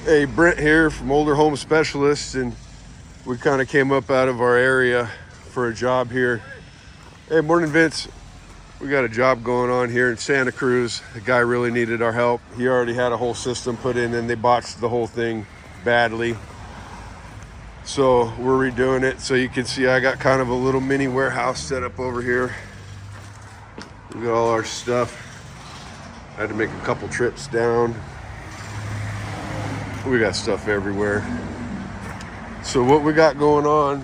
Hey, Brent here from Older Home Specialists, and we kind of came up out of our area for a job here. Hey, morning, Vince. We got a job going on here in Santa Cruz. The guy really needed our help. He already had a whole system put in, and they botched the whole thing badly. So we're redoing it. So you can see I got kind of a little mini warehouse set up over here. We got all our stuff. I had to make a couple trips down. We got stuff everywhere. So what we got going on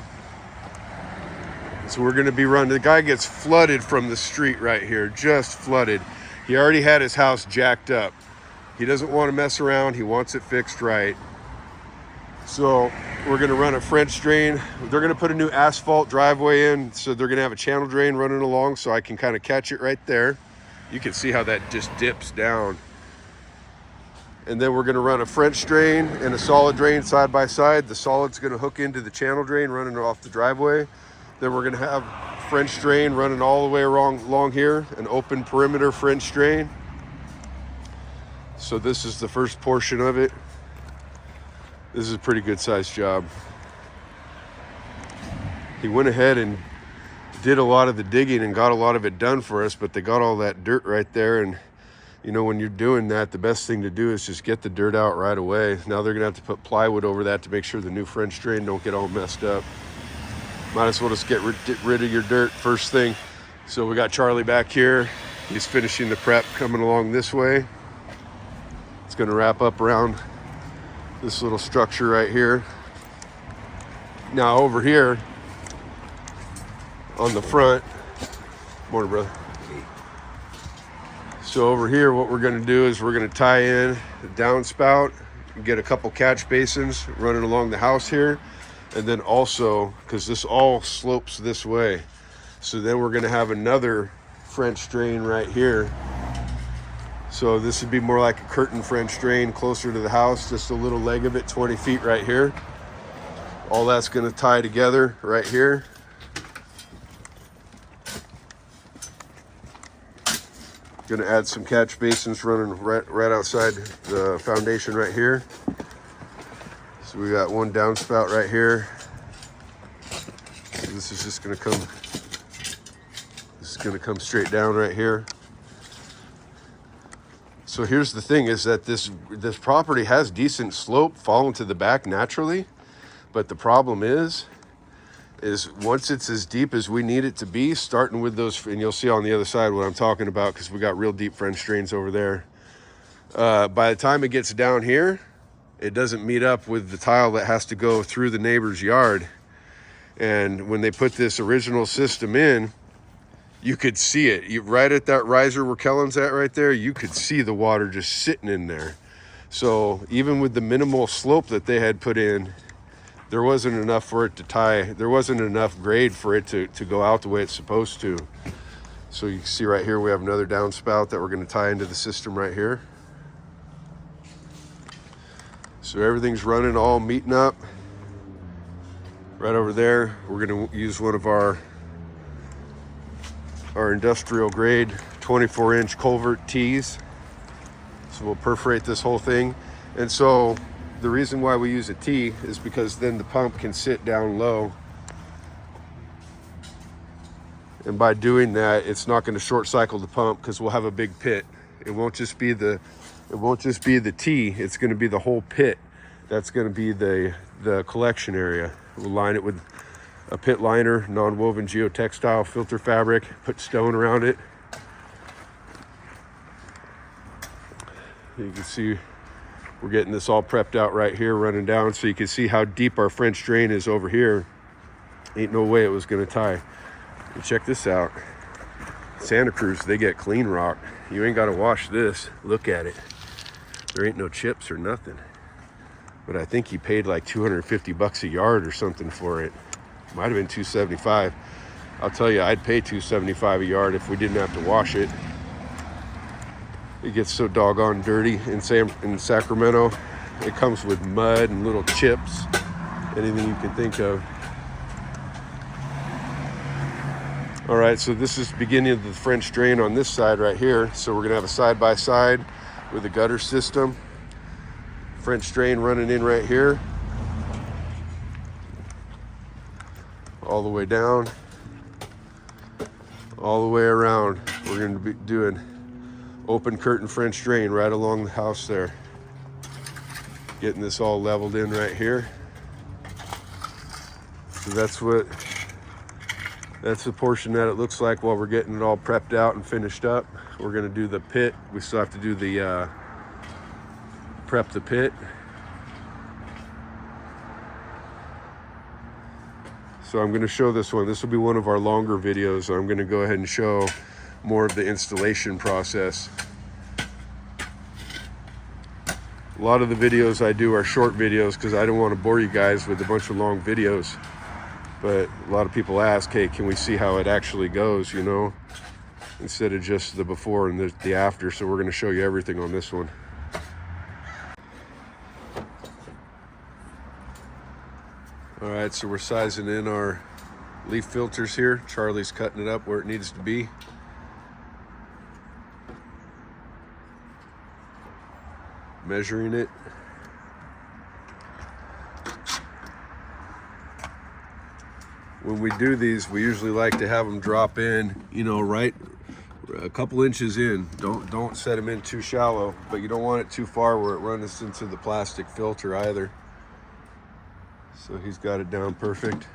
is we're going to be running. The guy gets flooded from the street right here, just flooded. He already had his house jacked up. He doesn't want to mess around. He wants it fixed right. So we're going to run a French drain. They're going to put a new asphalt driveway in. So they're going to have a channel drain running along so I can kind of catch it right there. You can see how that just dips down. And then we're going to run a French drain and a solid drain side by side. The solid's going to hook into the channel drain running off the driveway. Then we're going to have French drain running all the way along here, an open perimeter French drain. So this is the first portion of it. This is a pretty good sized job. He went ahead and did a lot of the digging and got a lot of it done for us, but they got all that dirt right there. And you know, when you're doing that, the best thing to do is just get the dirt out right away. Now they're gonna have to put plywood over that to make sure the new French drain don't get all messed up. Might as well just get rid of your dirt first thing. So we got Charlie back here. He's finishing the prep coming along this way. It's gonna wrap up around this little structure right here. Now over here on the front, morning, brother. So over here, what we're going to do is we're going to tie in the downspout, get a couple catch basins running along the house here, and then also, because this all slopes this way, so then we're going to have another French drain right here. So this would be more like a curtain French drain closer to the house, just a little leg of it, 20 feet right here. All that's going to tie together right here. Going to add some catch basins running right outside the foundation right here. So we got one downspout right here. So this is just going to come. This is going to come straight down right here. So here's the thing: is that this property has decent slope falling to the back naturally, but the problem is once it's as deep as we need it to be, starting with those, and you'll see on the other side what I'm talking about because we got real deep French drains over there. By the time it gets down here, it doesn't meet up with the tile that has to go through the neighbor's yard. And when they put this original system in, you could see it. Right at that riser where Kellen's at right there, you could see the water just sitting in there. So even with the minimal slope that they had put in, there wasn't enough for it to tie. There wasn't enough grade for it to go out the way it's supposed to. So you can see right here, we have another downspout that we're going to tie into the system right here. So everything's running, all meeting up. Right over there, we're going to use one of our industrial grade 24-inch culvert tees. So we'll perforate this whole thing. And so the reason why we use a T is because then the pump can sit down low. And by doing that, it's not going to short cycle the pump because we'll have a big pit. It won't just be the T, it's going to be the whole pit. That's going to be the collection area. We'll line it with a pit liner, non-woven geotextile filter fabric, put stone around it. You can see we're getting this all prepped out right here, running down, so you can see how deep our French drain is over here. Ain't no way it was going to tie. And check this out. Santa Cruz, they get clean rock. You ain't got to wash this. Look at it. There ain't no chips or nothing. But I think he paid like $250 a yard or something for it. Might have been $275. I'll tell you, I'd pay $275 a yard if we didn't have to wash it. It gets so doggone dirty in Sacramento. It comes with mud and little chips, anything you can think of. All right, so this is the beginning of the French drain on this side right here. So we're gonna have a side-by-side with a gutter system. French drain running in right here, all the way down, all the way around. We're going to be doing open curtain French drain right along the house there. Getting this all leveled in right here. So that's the portion that it looks like while we're getting it all prepped out and finished up. We're going to do the pit. We still have to do the prep the pit. So I'm going to show this one. This will be one of our longer videos. I'm going to go ahead and show more of the installation process. A lot of the videos I do are short videos because I don't want to bore you guys with a bunch of long videos. But a lot of people ask, hey, can we see how it actually goes, you know, instead of just the before and the after. So we're going to show you everything on this one. All right, so we're sizing in our leaf filters here. Charlie's cutting it up where it needs to be. Measuring it. When we do these, we usually like to have them drop in, you know, right a couple inches in. Don't set them in too shallow, but you don't want it too far where it runs into the plastic filter either. So he's got it down perfect.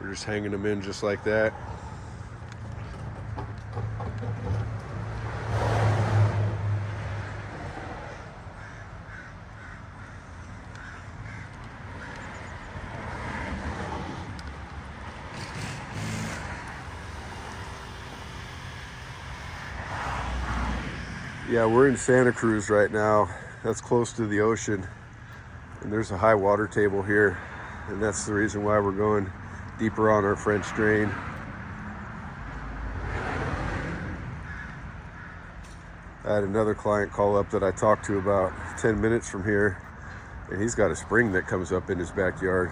We're just hanging them in just like that. Yeah, we're in Santa Cruz right now. That's close to the ocean. And there's a high water table here. And that's the reason why we're going deeper on our French drain. I had another client call up that I talked to about 10 minutes from here. And he's got a spring that comes up in his backyard.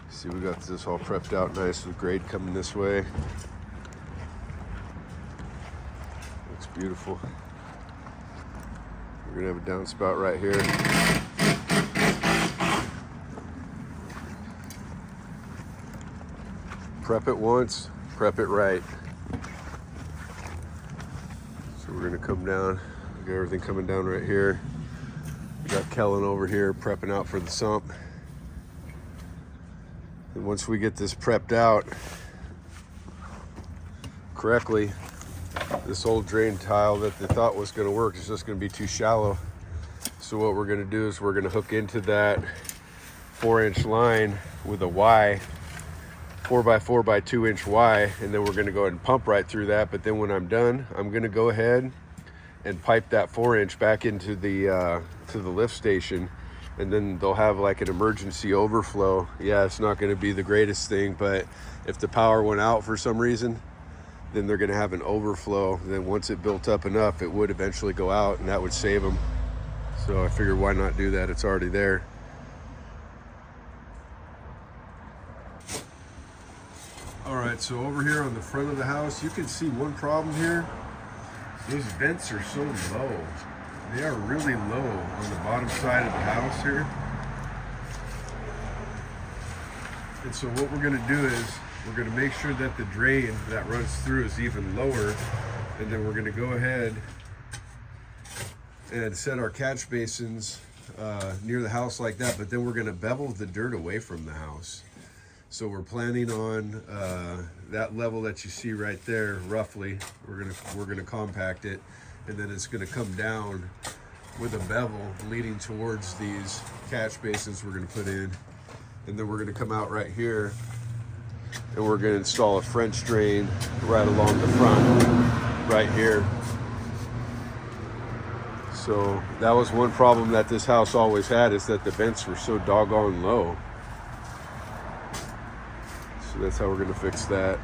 See, we got this all prepped out nice with grade coming this way. Looks beautiful. We're gonna have a downspout right here. Prep it once, prep it right. So we're gonna come down. We got everything coming down right here. We got Kellen over here prepping out for the sump. And once we get this prepped out correctly, this old drain tile that they thought was going to work is just going to be too shallow. So what we're going to do is we're going to hook into that 4-inch line with a Y, 4x4 by 2-inch Y, and then we're going to go ahead and pump right through that. But then when I'm done, I'm going to go ahead and pipe that 4-inch back into the to the lift station. And then they'll have like an emergency overflow. Yeah, it's not going to be the greatest thing, but if the power went out for some reason, then they're going to have an overflow. Then once it built up enough, it would eventually go out, and that would save them. So I figured, why not do that? It's already there. All right, so over here on the front of the house, you can see one problem here. Those vents are so low. They are really low on the bottom side of the house here. And so what we're going to do is we're going to make sure that the drain that runs through is even lower. And then we're going to go ahead and set our catch basins near the house like that. But then we're going to bevel the dirt away from the house. So we're planning on that level that you see right there, roughly. We're gonna compact it, and then it's gonna come down with a bevel leading towards these catch basins we're gonna put in. And then we're gonna come out right here, and we're gonna install a French drain right along the front, right here. So that was one problem that this house always had, is that the vents were so doggone low. So that's how we're going to fix that.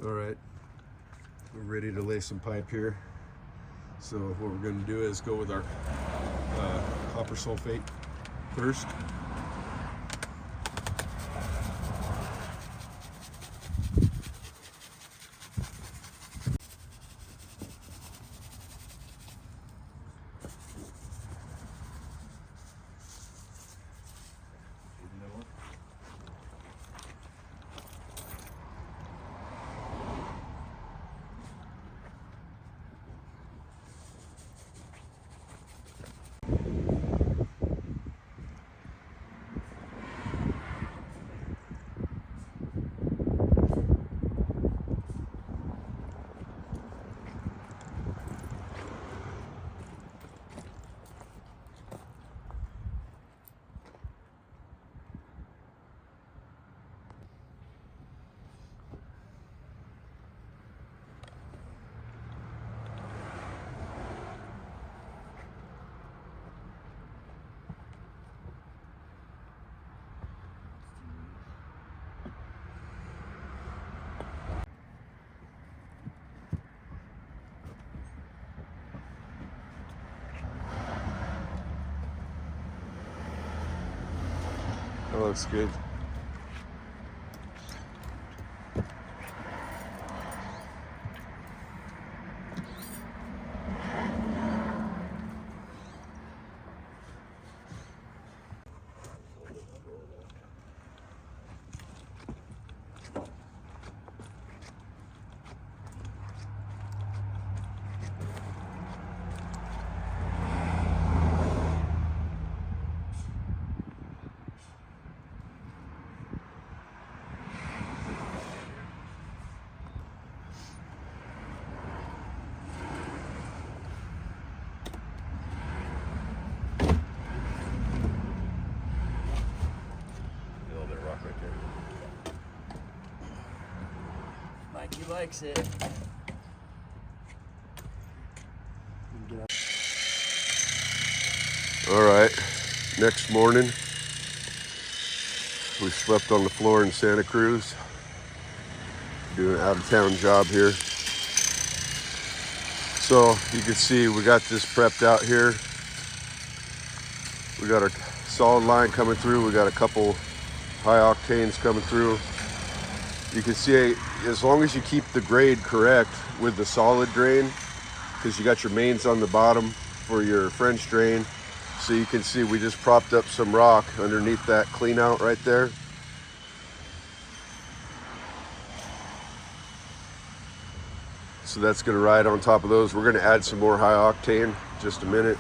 All right, we're ready to lay some pipe here. So what we're going to do is go with our copper sulfate first. That looks good. He likes it. All right, next morning, we slept on the floor in Santa Cruz, doing an out-of-town job here. So you can see we got this prepped out here. We got our solid line coming through. We got a couple high octanes coming through. You can see, as long as you keep the grade correct with the solid drain, because you got your mains on the bottom for your French drain. So you can see we just propped up some rock underneath that clean out right there. So that's gonna ride on top of those. We're gonna add some more high octane in just a minute.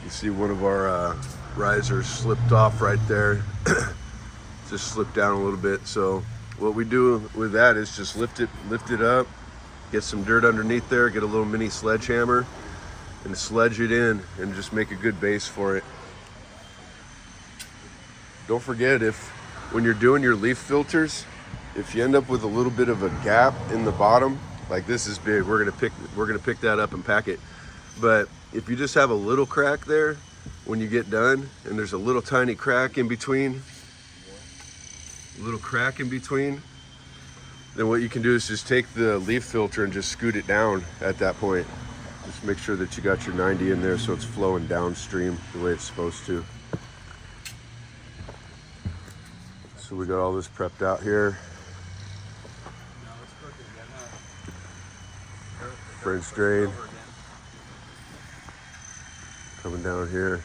See, one of our risers slipped off right there. Just slipped down a little bit. So what we do with that is just lift it up, get some dirt underneath there, get a little mini sledgehammer and sledge it in and just make a good base for it. Don't forget, when you're doing your leaf filters, if you end up with a little bit of a gap in the bottom, like this is big, we're gonna pick that up and pack it. But if you just have a little crack there when you get done, and there's a little tiny crack in between, then what you can do is just take the leaf filter and just scoot it down at that point. Just make sure that you got your 90 in there so it's flowing downstream the way it's supposed to. So we got all this prepped out here. French drain coming down here.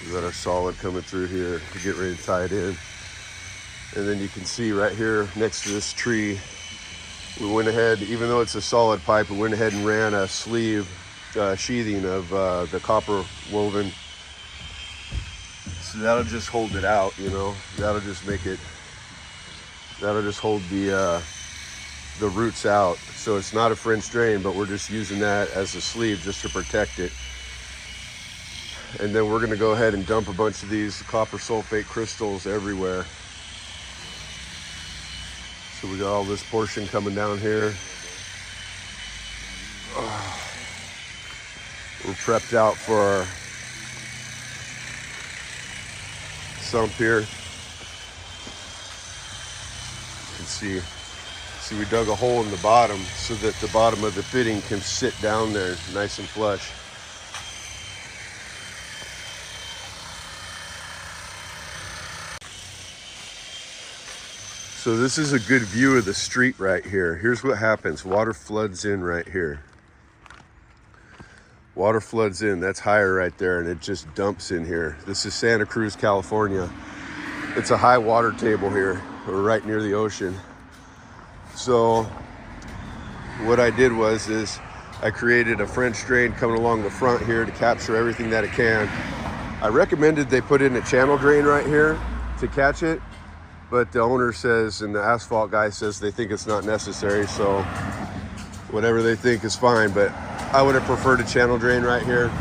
We got our solid coming through here to get ready to tie it in. And then you can see right here next to this tree, we went ahead, even though it's a solid pipe, we went ahead and ran a sleeve sheathing of the copper woven. So that'll just hold it out, you know. That'll just hold the roots out. So it's not a French drain, but we're just using that as a sleeve just to protect it. And then we're gonna go ahead and dump a bunch of these copper sulfate crystals everywhere. So we got all this portion coming down here. We're prepped out for our sump here. You can see we dug a hole in the bottom so that the bottom of the fitting can sit down there nice and flush. So this is a good view of the street right here. Here's what happens. Water floods in right here. Water floods in, that's higher right there, and it just dumps in here. This is Santa Cruz, California. It's a high water table here. We're right near the ocean. So what I did is I created a French drain coming along the front here to capture everything that it can. I recommended they put in a channel drain right here to catch it, but the owner says, and the asphalt guy says they think it's not necessary, so whatever they think is fine. But I would have preferred a channel drain right here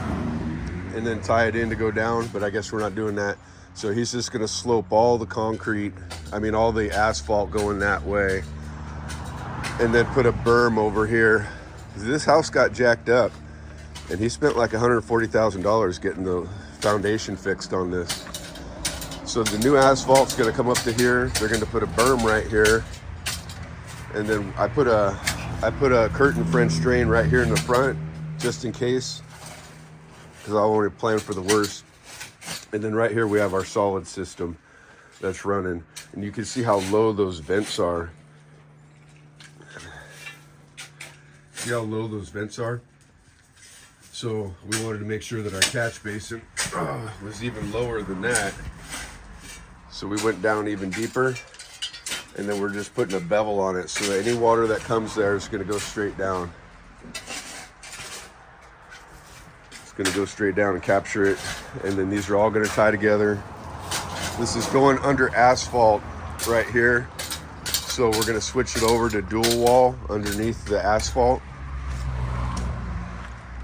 and then tie it in to go down, but I guess we're not doing that. So he's just gonna slope all the concrete, all the asphalt going that way, and then put a berm over here. This house got jacked up, and he spent like $140,000 getting the foundation fixed on this. So the new asphalt's gonna come up to here. They're gonna put a berm right here, and then I put a curtain French drain right here in the front, just in case, because I want to plan for the worst. And then right here we have our solid system that's running, and you can see how low those vents are. See how low those vents are? So we wanted to make sure that our catch basin was even lower than that. So we went down even deeper, and then we're just putting a bevel on it so that any water that comes there is going to go straight down. It's going to go straight down and capture it, and then these are all going to tie together. This is going under asphalt right here, so we're going to switch it over to dual wall underneath the asphalt.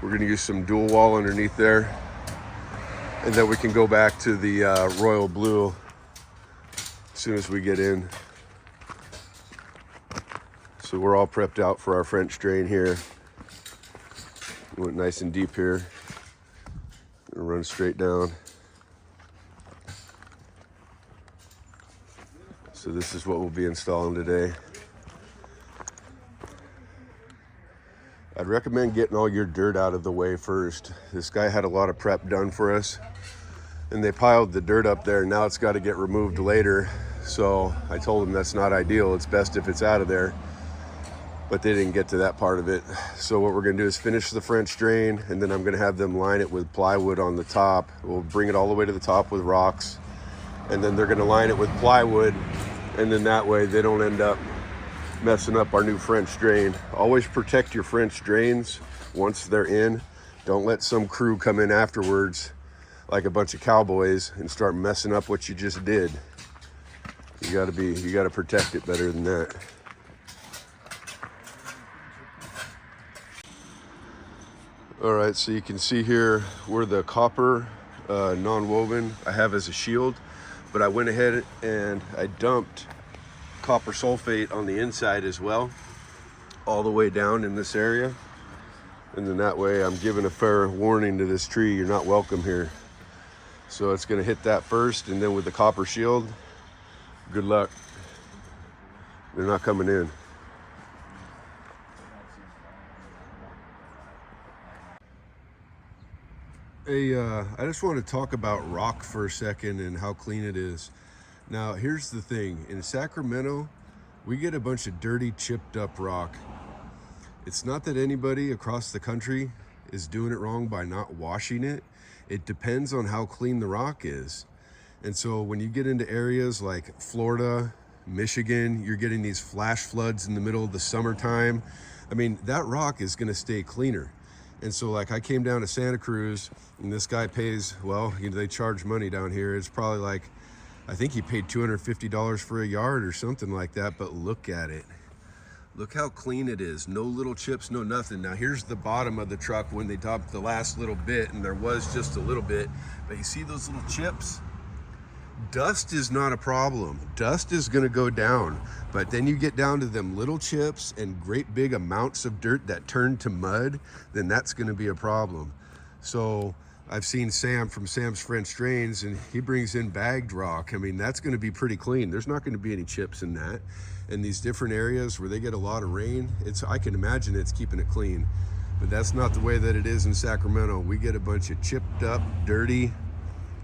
We're going to use some dual wall underneath there, and then we can go back to the royal blue as soon as we get in. So we're all prepped out for our French drain here. We went nice and deep here. Gonna run straight down. So this is what we'll be installing today. I'd recommend getting all your dirt out of the way first. This guy had a lot of prep done for us, and they piled the dirt up there. Now it's got to get removed later. So I told him that's not ideal. It's best if it's out of there. But they didn't get to that part of it. So what we're gonna do is finish the French drain, and then I'm gonna have them line it with plywood on the top. We'll bring it all the way to the top with rocks, and then they're gonna line it with plywood, and then that way they don't end up messing up our new French drain. Always protect your French drains once they're in. Don't let some crew come in afterwards like a bunch of cowboys and start messing up what you just did. You gotta protect it better than that. All right, so you can see here where the copper non-woven I have as a shield, but I went ahead and I dumped copper sulfate on the inside as well, all the way down in this area. And then that way I'm giving a fair warning to this tree, you're not welcome here. So it's gonna hit that first, and then with the copper shield, good luck. They're not coming in. Hey, I just want to talk about rock for a second and how clean it is. Now, here's the thing. In Sacramento, we get a bunch of dirty, chipped up rock. It's not that anybody across the country is doing it wrong by not washing it. It depends on how clean the rock is. And so when you get into areas like Florida, Michigan, you're getting these flash floods in the middle of the summertime. That rock is going to stay cleaner. And so like I came down to Santa Cruz, and this guy pays, they charge money down here. It's probably like, I think he paid $250 for a yard or something like that, but look at it. Look how clean it is. No little chips, no nothing. Now here's the bottom of the truck when they dumped the last little bit, and there was just a little bit, but you see those little chips? Dust is not a problem. Dust is going to go down, but then you get down to them little chips and great big amounts of dirt that turn to mud, then that's going to be a problem. So I've seen Sam from Sam's French Drains, and he brings in bagged rock. I mean, that's going to be pretty clean. There's not going to be any chips in that. And these different areas where they get a lot of rain, I can imagine it's keeping it clean. But that's not the way that it is in Sacramento. We get a bunch of chipped up, dirty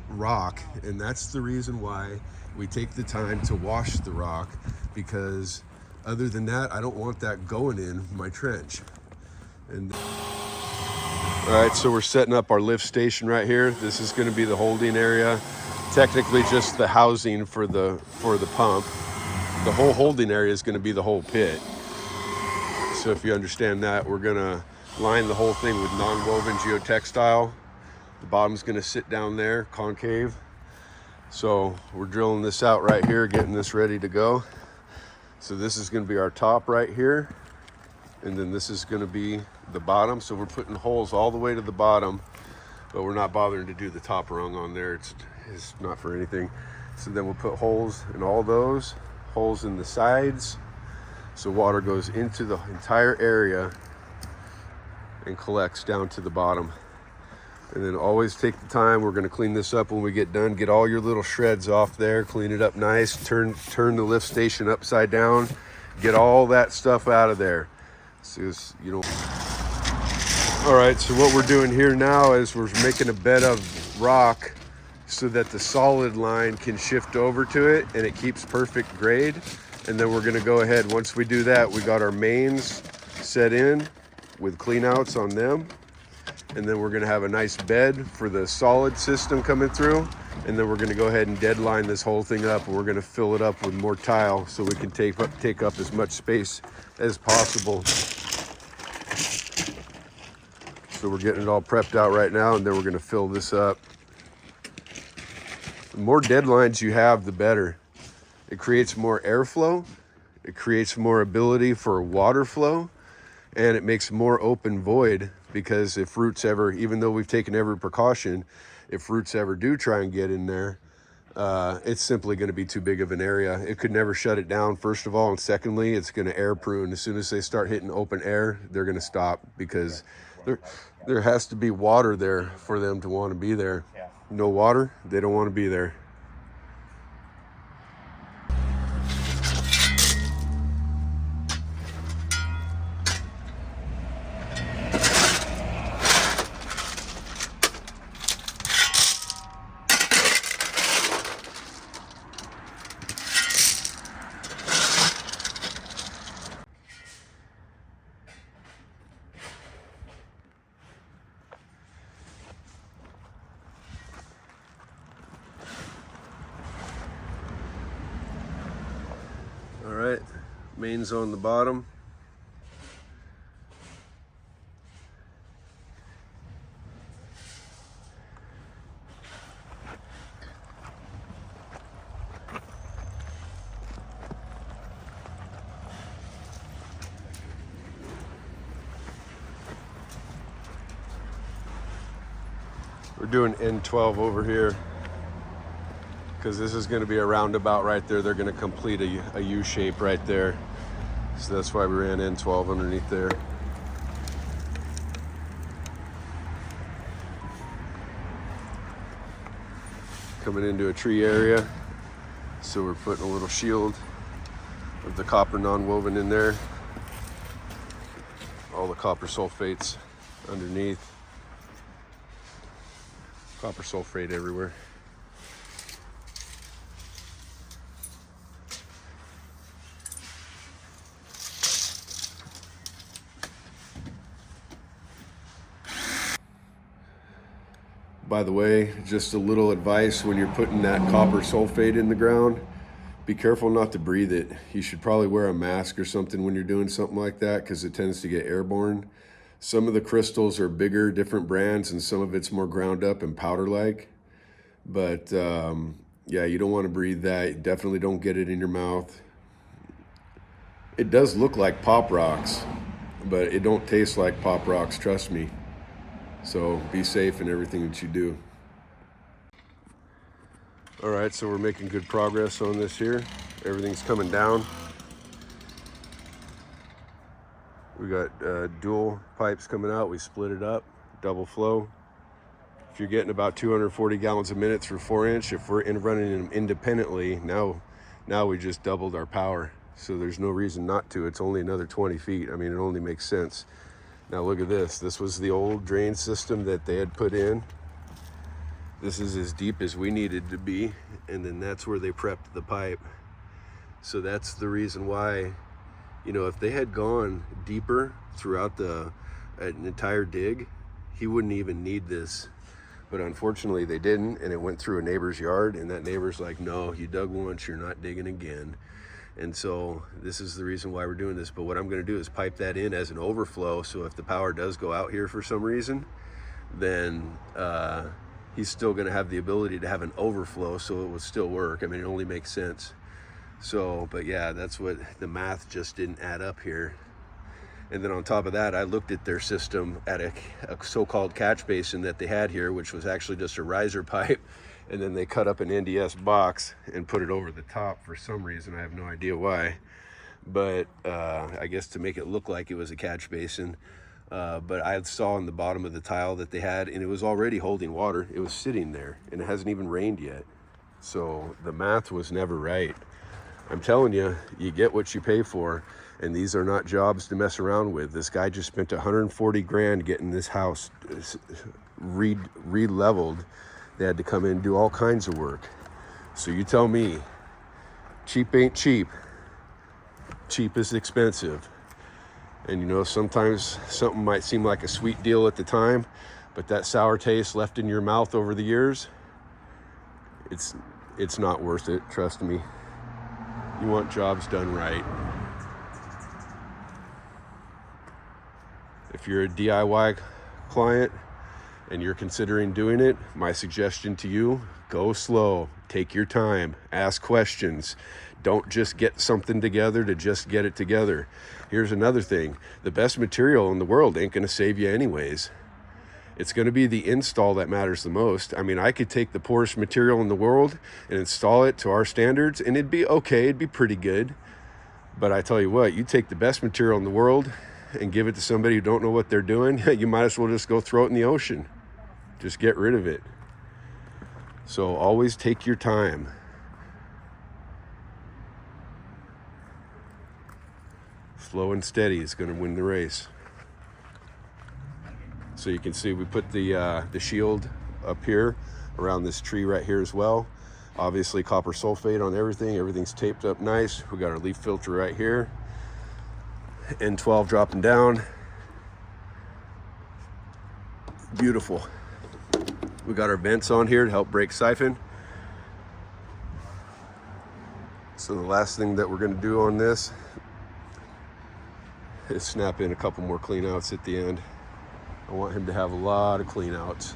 rock, and that's the reason why we take the time to wash the rock, because other than that, I don't want that going in my trench. And all right, so we're setting up our lift station right here. This is going to be the holding area, technically just the housing for the pump. The whole holding area is going to be the whole pit. So if you understand that, we're going to line the whole thing with non-woven geotextile. The bottom's going to sit down there, concave. So we're drilling this out right here, getting this ready to go. So this is going to be our top right here, and then this is going to be the bottom. So we're putting holes all the way to the bottom, but we're not bothering to do the top rung on there. It's not for anything. So then we'll put holes in all those, holes in the sides, so water goes into the entire area and collects down to the bottom. And then always take the time. We're going to clean this up when we get done. Get all your little shreds off there, clean it up nice, turn the lift station upside down, get all that stuff out of there. So you know. All right, so what we're doing here now is we're making a bed of rock so that the solid line can shift over to it and it keeps perfect grade. And then we're going to go ahead, once we do that, we got our mains set in with clean outs on them. And then we're going to have a nice bed for the solid system coming through. And then we're going to go ahead and deadline this whole thing up, and we're going to fill it up with more tile so we can take up as much space as possible. So we're getting it all prepped out right now, and then we're going to fill this up. The more deadlines you have, the better. It creates more airflow. It creates more ability for water flow, and it makes more open void. Because if roots ever, even though we've taken every precaution, if roots ever do try and get in there, it's simply going to be too big of an area. It could never shut it down, first of all, and secondly, it's going to air prune. As soon as they start hitting open air, they're going to stop, because there has to be water there for them to want to be there. No water, they don't want to be there. All right, mains on the bottom. We're doing N12 over here, because this is going to be a roundabout right there. They're going to complete a U shape right there. So that's why we ran N12 underneath there. Coming into a tree area. So we're putting a little shield of the copper non-woven in there. All the copper sulfates underneath. Copper sulfate everywhere. By the way, just a little advice: when you're putting that copper sulfate in the ground, be careful not to breathe it. You should probably wear a mask or something when you're doing something like that, because it tends to get airborne. Some of the crystals are bigger, different brands, and some of it's more ground up and powder-like. But yeah, you don't want to breathe that. Definitely don't get it in your mouth. It does look like pop rocks, but it don't taste like pop rocks, trust me. So be safe in everything that you do. All right, so we're making good progress on this here. Everything's coming down. We got dual pipes coming out. We split it up, double flow. If you're getting about 240 gallons a minute through 4-inch, if we're running them independently, now we just doubled our power. So there's no reason not to. It's only another 20 feet. I mean, it only makes sense. Now look at this. This was the old drain system that they had put in. This is as deep as we needed to be, and then that's where they prepped the pipe. So that's the reason why, you know, if they had gone deeper throughout an entire dig, he wouldn't even need this. But unfortunately they didn't, and it went through a neighbor's yard, and that neighbor's like, no, you dug once, you're not digging again. And so this is the reason why we're doing this. But what I'm gonna do is pipe that in as an overflow, so if the power does go out here for some reason, then he's still gonna have the ability to have an overflow, so it will still work. I mean, it only makes sense. So, but yeah, that's what the math just didn't add up here. And then on top of that, I looked at their system at a so-called catch basin that they had here, which was actually just a riser pipe. And then they cut up an NDS box and put it over the top for some reason. I have no idea why. But I guess to make it look like it was a catch basin. But I saw on the bottom of the tile that they had, and it was already holding water. It was sitting there, and it hasn't even rained yet. So the math was never right. I'm telling you, you get what you pay for, and these are not jobs to mess around with. This guy just spent 140 grand getting this house re-leveled. They had to come in and do all kinds of work. So you tell me, cheap ain't cheap. Cheap is expensive. And you know, sometimes something might seem like a sweet deal at the time, but that sour taste left in your mouth over the years, it's not worth it, trust me. You want jobs done right. If you're a DIY client and you're considering doing it, my suggestion to you, go slow, take your time, ask questions. Don't just get something together to just get it together. Here's another thing. The best material in the world ain't gonna save you anyways. It's gonna be the install that matters the most. I mean, I could take the poorest material in the world and install it to our standards, and it'd be okay, it'd be pretty good. But I tell you what, you take the best material in the world and give it to somebody who don't know what they're doing, you might as well just go throw it in the ocean. Just get rid of it. So always take your time. Slow and steady is going to win the race. So you can see we put the shield up here around this tree right here as well. Obviously copper sulfate on everything. Everything's taped up nice. We got our leaf filter right here. N12 dropping down. Beautiful. We got our vents on here to help break siphon. So the last thing that we're going to do on this is snap in a couple more clean outs at the end. I want him to have a lot of clean outs.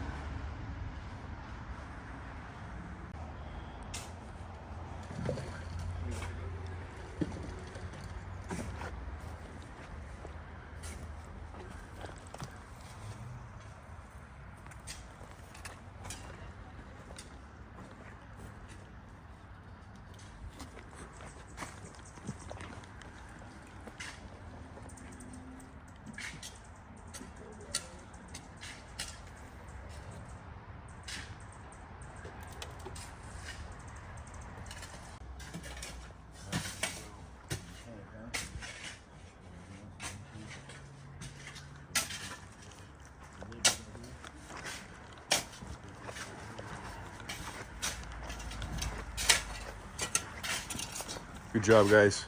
Good job, guys.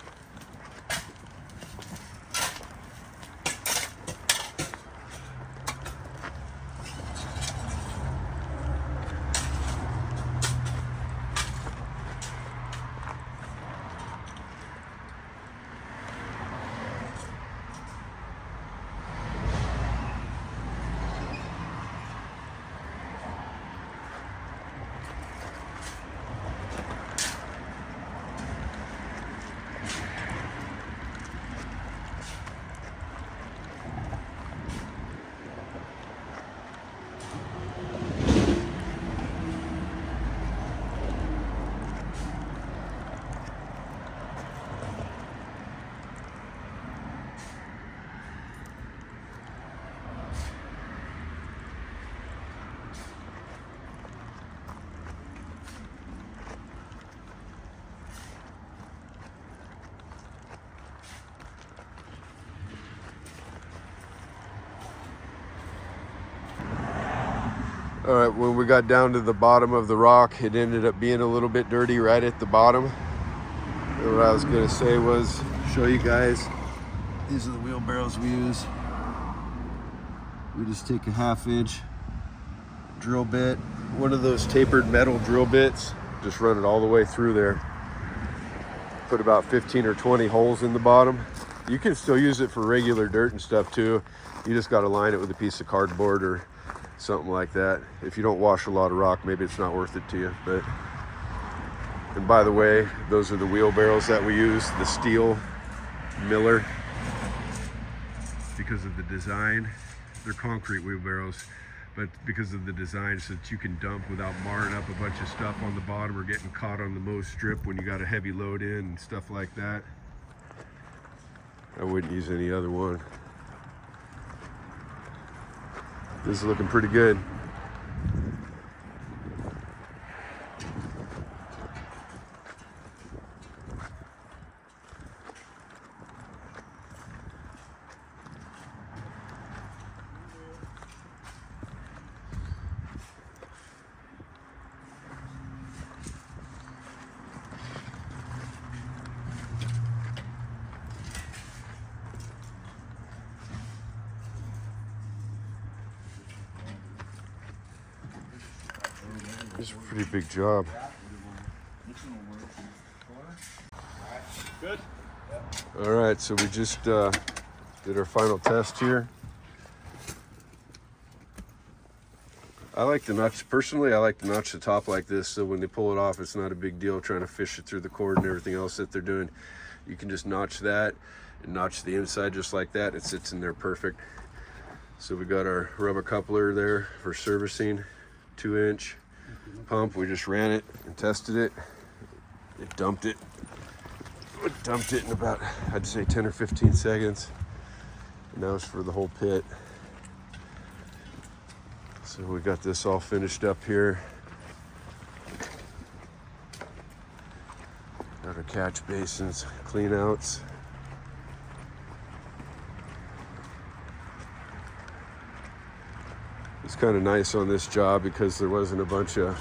All right, when we got down to the bottom of the rock, it ended up being a little bit dirty right at the bottom. And what I was gonna say was show you guys, these are the wheelbarrows we use. We just take a 1/2 inch drill bit, one of those tapered metal drill bits, just run it all the way through there. Put about 15 or 20 holes in the bottom. You can still use it for regular dirt and stuff too. You just got to line it with a piece of cardboard or something like that. If you don't wash a lot of rock, maybe it's not worth it to you. But, and by the way, those are the wheelbarrows that we use, the steel Miller, because of the design. They're concrete wheelbarrows, but because of the design, so that you can dump without marring up a bunch of stuff on the bottom or getting caught on the mow strip when you got a heavy load in and stuff like that. I wouldn't use any other one. This is looking pretty good. It's a pretty big job. Good. All right, so we just did our final test here. I like to notch, personally, I like to notch the top like this, so when they pull it off, it's not a big deal trying to fish it through the cord and everything else that they're doing. You can just notch that and notch the inside just like that. It sits in there perfect. So we got our rubber coupler there for servicing, 2-inch pump. We just ran it and tested it. It dumped it. It dumped it in about, I'd say 10 or 15 seconds. And that was for the whole pit. So we got this all finished up here. Got our catch basins, clean outs. It's kind of nice on this job because there wasn't a bunch of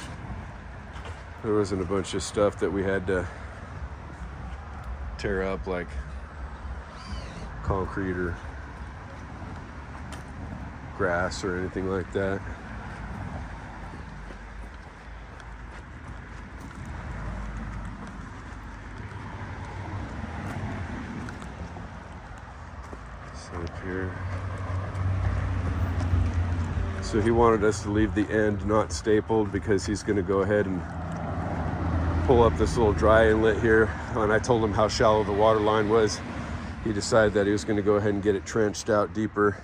stuff that we had to tear up, like concrete or grass or anything like that. So up here. So he wanted us to leave the end not stapled because he's going to go ahead and pull up this little dry inlet here. And I told him how shallow the water line was. He decided that he was going to go ahead and get it trenched out deeper,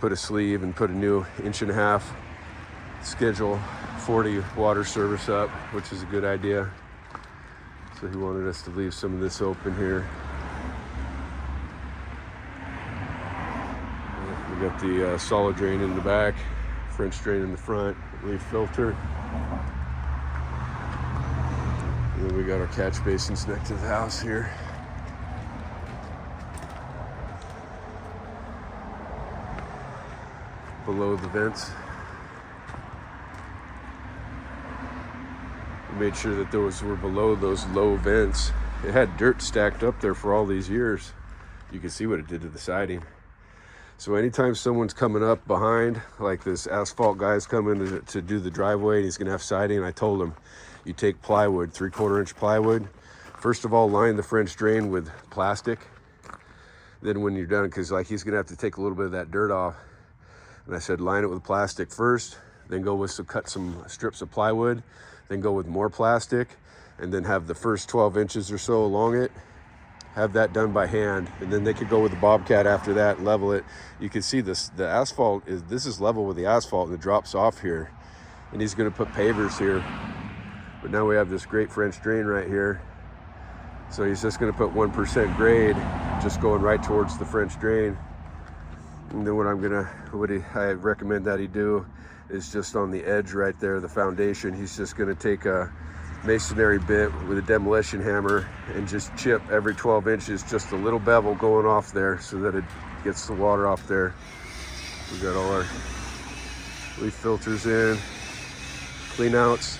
put a sleeve and put a new 1.5 inch Schedule 40 water service up, which is a good idea. So he wanted us to leave some of this open here. We got the solid drain in the back, French drain in the front, leaf filter. And then we got our catch basins next to the house here. Below the vents. We made sure that those were below those low vents. It had dirt stacked up there for all these years. You can see what it did to the siding. So anytime someone's coming up behind, like this asphalt guy's coming to do the driveway and he's gonna have siding, I told him, you take plywood, 3/4 inch plywood. First of all, line the French drain with plastic. Then when you're done, because like he's gonna have to take a little bit of that dirt off. And I said, line it with plastic first, then go with cut some strips of plywood, then go with more plastic, and then have the first 12 inches or so along it. Have that done by hand, and then they could go with the Bobcat after that, level it. You can see this, the asphalt this is level with the asphalt and it drops off here. And he's gonna put pavers here. But now we have this great French drain right here. So he's just gonna put 1% grade, just going right towards the French drain. And then I recommend that he do is just on the edge right there, the foundation, he's just gonna take a masonry bit with a demolition hammer and just chip every 12 inches, just a little bevel going off there so that it gets the water off there. We got all our Leaf filters in, clean outs.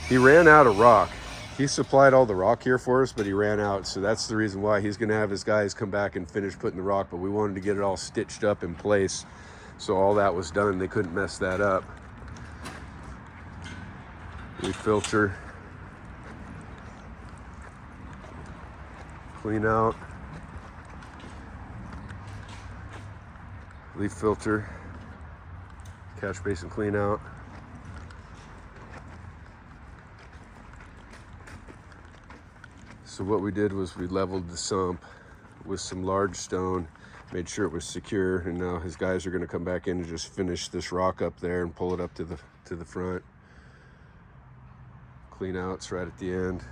He ran out of rock. He supplied all the rock here for us, but he ran out. So that's the reason why he's gonna have his guys come back and finish putting the rock, but we wanted to get it all stitched up in place. So all that was done, they couldn't mess that up. Leaf filter. Clean out. Leaf filter. Catch basin clean out. So what we did was we leveled the sump with some large stone, made sure it was secure, and now his guys are going to come back in and just finish this rock up there and pull it up to the front. Clean outs right at the end.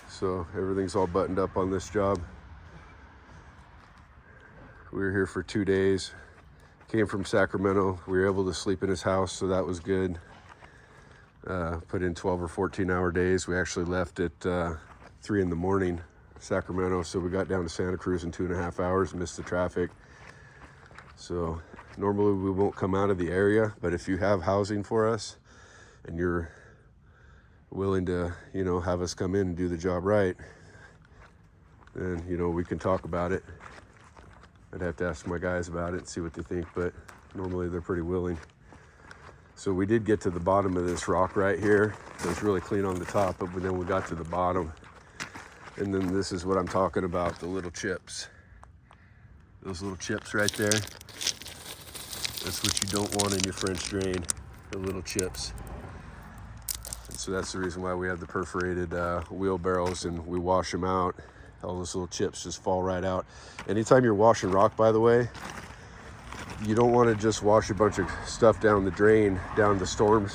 So everything's all buttoned up on this job. We were here for 2 days. Came from Sacramento. We were able to sleep in his house, so that was good. Put in 12 or 14-hour days. We actually left at 3 in the morning, Sacramento, so we got down to Santa Cruz in 2.5 hours, missed the traffic. So normally we won't come out of the area, but if you have housing for us and you're willing to, have us come in and do the job right, then, we can talk about it. I'd have to ask my guys about it and see what they think, but normally they're pretty willing. So we did get to the bottom of this rock right here. It was really clean on the top, but then we got to the bottom. And then this is what I'm talking about, the little chips. Those little chips right there. That's what you don't want in your French drain, the little chips. And so that's the reason why we have the perforated wheelbarrows and we wash them out. All those little chips just fall right out. Anytime you're washing rock, by the way, you don't want to just wash a bunch of stuff down the drain, down the storm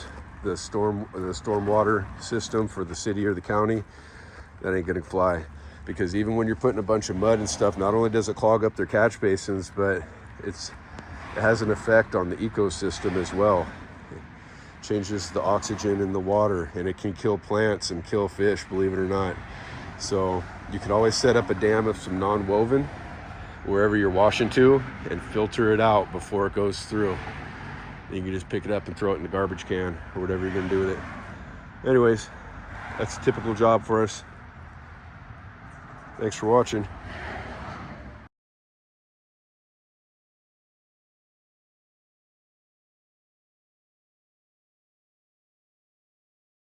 water system for the city or the county. That ain't gonna fly, because even when you're putting a bunch of mud and stuff, not only does it clog up their catch basins, but it has an effect on the ecosystem as well. It changes the oxygen in the water, and it can kill plants and kill fish, believe it or not. So you can always set up a dam of some non-woven wherever you're washing to and filter it out before it goes through. You can just pick it up and throw it in the garbage can or whatever you're gonna do with it. Anyways, that's a typical job for us. Thanks for watching.